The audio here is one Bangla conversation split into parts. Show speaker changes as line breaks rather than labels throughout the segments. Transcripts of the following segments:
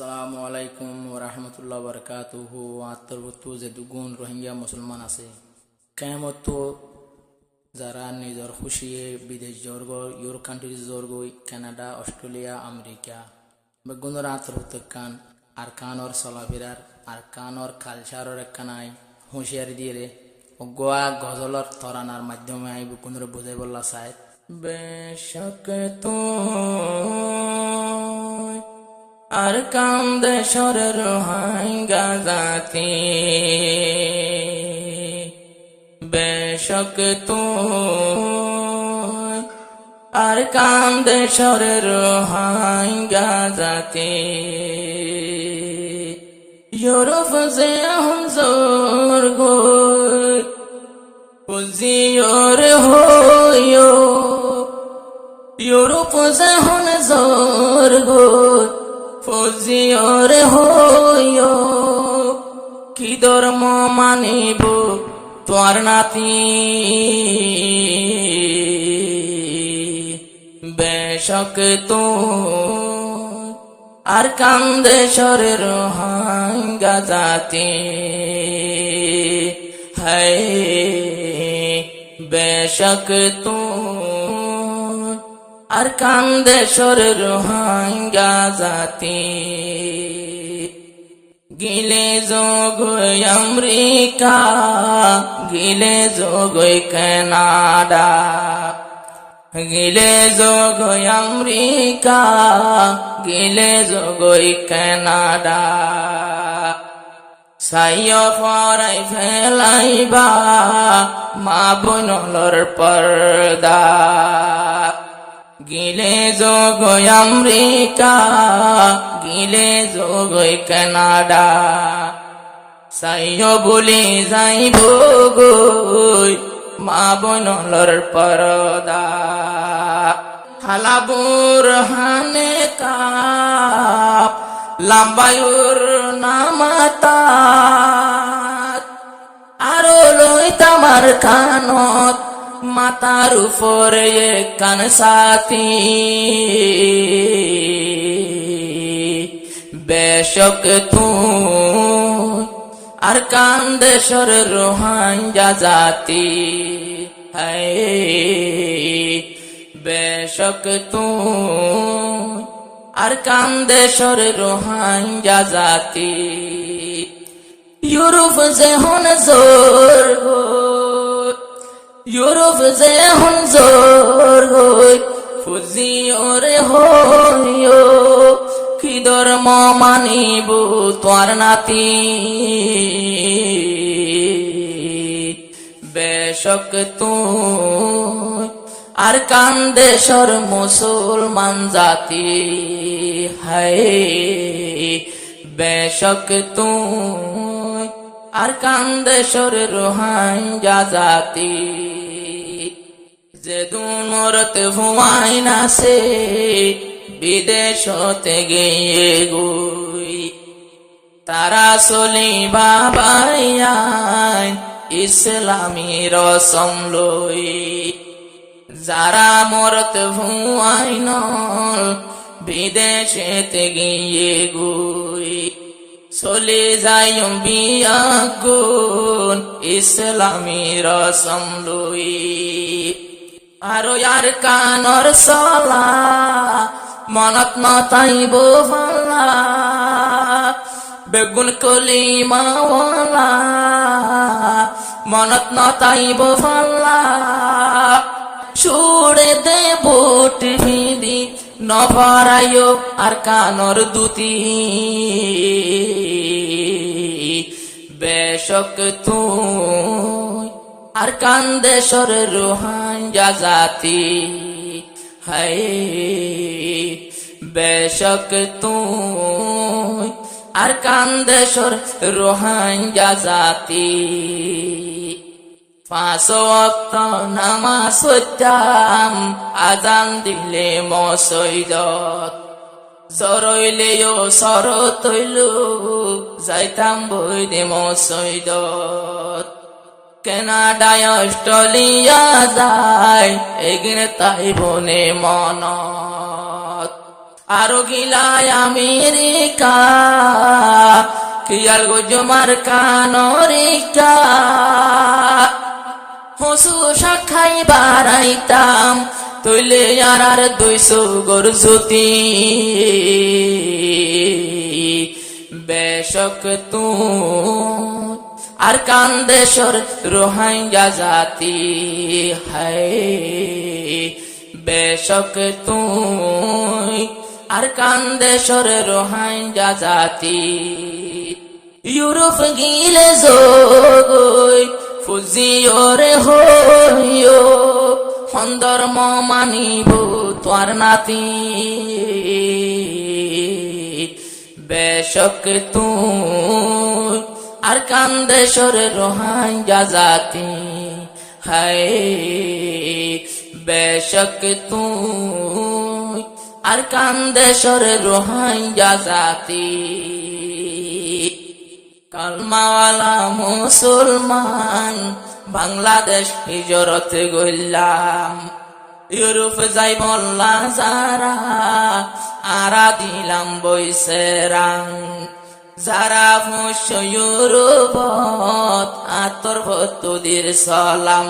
আসসালামু আলাইকুম ওরহমতুল্লাহ বরকাতুহু। আত্মভুক্ত যে দুগুণ রোহিঙ্গা মুসলমান আছে কেমত যারা নিজের খুশিয়ে বিদেশ জর্গ ইউরোপ কান্ট্রি জর্গ কানাডা অস্ট্রেলিয়া আমেরিকা বেগুনের আত্মভুক্ত কান আর কানর চলাফেরার আর কানর কালচারের একখানাই হুঁশিয়ারি দিয়ে রে গোয়া গজলর তরানার মাধ্যমে আই বেগুনের বুঝাই বললা চায় বেশক তো আর কান্দে সরের রোহিঙ্গা জাতি বেশক তো আর কান্দে সরের রোহিঙ্গা জাতি ইউরোপ যে হুজুর গো পুজিওর হইও ইউরোপ যে হুজুর গো ফজিওর হইও কি ধর্ম মানিব তোর নাতি বেশক তো আর কান্দে সরে রোহিঙ্গা জাতি হায় বেশক তো আর কান্দে সরে রোহিঙ্গা জাতি গিলে যোগই আমেরিকা গিলে যোগই কানাডা গিলে যোগই আমেরিকা গিলে যোগই কানাডা সাইয় পরাই ফেলাইবা মা বোনলর পর্দা গিলে যোগই আমেরিকা গিলে যোগই কানাডা সাইয় বলি যাইব গই মা বোনলর পরদা হালাবুর হানে কাপ লাম্বায়ুর নামাতা আরো লই তামার কানত মাতার উপরে কান সাথী বেশক তুই আর কান্দে সরে রোহিঙ্গা জাতি হায় বেশক তুই আর কান্দে সরে রোহিঙ্গা জাতি ইউরোপ যে হন জোর ইউরোপ যে হুজুর গই ফুজিওর হইও কি ধর্ম মানিব তোর নাতি বেশক তুই আর কান্দে সর মুসলমান জাতি হায় বেশক তুই আর কান্দে সরে রোহিঙ্গা জাতি যে দুমরত ভুয়াই নাছে বিদেশতে গিয়ে গুই তারা চলি বাবাই ইসলামী রসম লই যারা মরত ভুয়াই নল বিদেশেতে গিয়ে গুই চলে যাই বিয়া গুণ ইসলামী রসম লই আরো আর কানর চলা মনত নতাইব ভালা বেগুন কলি মাওয়ালা মনত নতাইব ভালা সুরে দে বুট ভিদি নভরাইও আর কানর দুতি বেশক তুই আর কান্দে সরে রোহিঙ্গা জাতি হায় বেশক তুই আর কান্দে সরে রোহিঙ্গা জাতি পাঁচ ওয়াক্ত নামাজ পড়তাম আজান দিলে মসজিদত জরইলেও শরত হইল যাইতাম বই দে মসজিদত কানাডায় অস্ট্রেলিয়া যায় এগিনে তাই বনে মনত আরো গিলায় আমেরিকা কিয়াল গজমার কানরিকা হসু শাখাই বাড়াইতাম তৈলে আর 200 গরজতি বেশক তুই আর কান্দেশর রোহিঙ্গা জাতি হায় বেশক তুই আর কান্দেশর রোহিঙ্গা জাতি ইউরোপ গিলে যোগই ফুজিওরে হইও ধর্ম মানিব তোর নাতি বেশক তুই আর কান্দেশর রোহিঙ্গা জাতি হায় বেশক তুই আর কান্দেশর রোহিঙ্গা জাতি কালমাওয়ালা মুসলমান বাংলাদেশ হিজরত গইলাম ইউরোপ যাই বললা যারা আরা দিলাম বইসে রাং যারা ফুস ইউরোপত আতর ভতুদির সালাম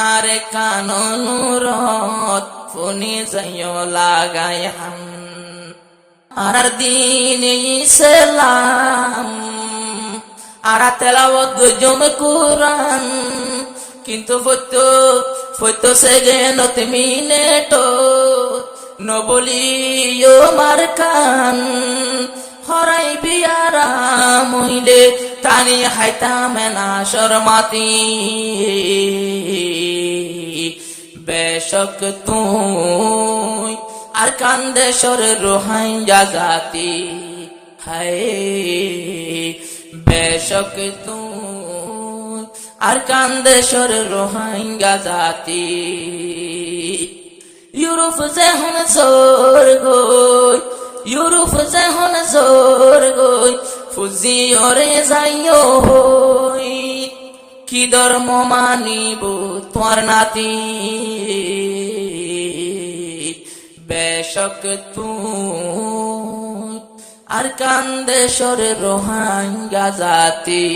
আরে কানুরত ফুনি যাইও লাগাই হান আর দিন ইসলাম আর তেলাওয়াত গজম কুরআন কিন্তু ফতো সেকেন্ডত মিনিট নবলিও মারকান হরাই বিয়ারা মহিলে তানি হাইতাম না শরমাতি বেশক তুই আর কান্দেশর রোহিঙ্গা জাতি হায় বেশক তুই আর কান্দেশর রোহিঙ্গা জাতি ইউরোপ যেহন জোর গই ইউরোপ যেহন জোর গই ফুজিওরে যাইও হই কি ধর্ম মানিব তোর নাতি বেশক তুই আর কান্দেশর রোহিঙ্গা জাতি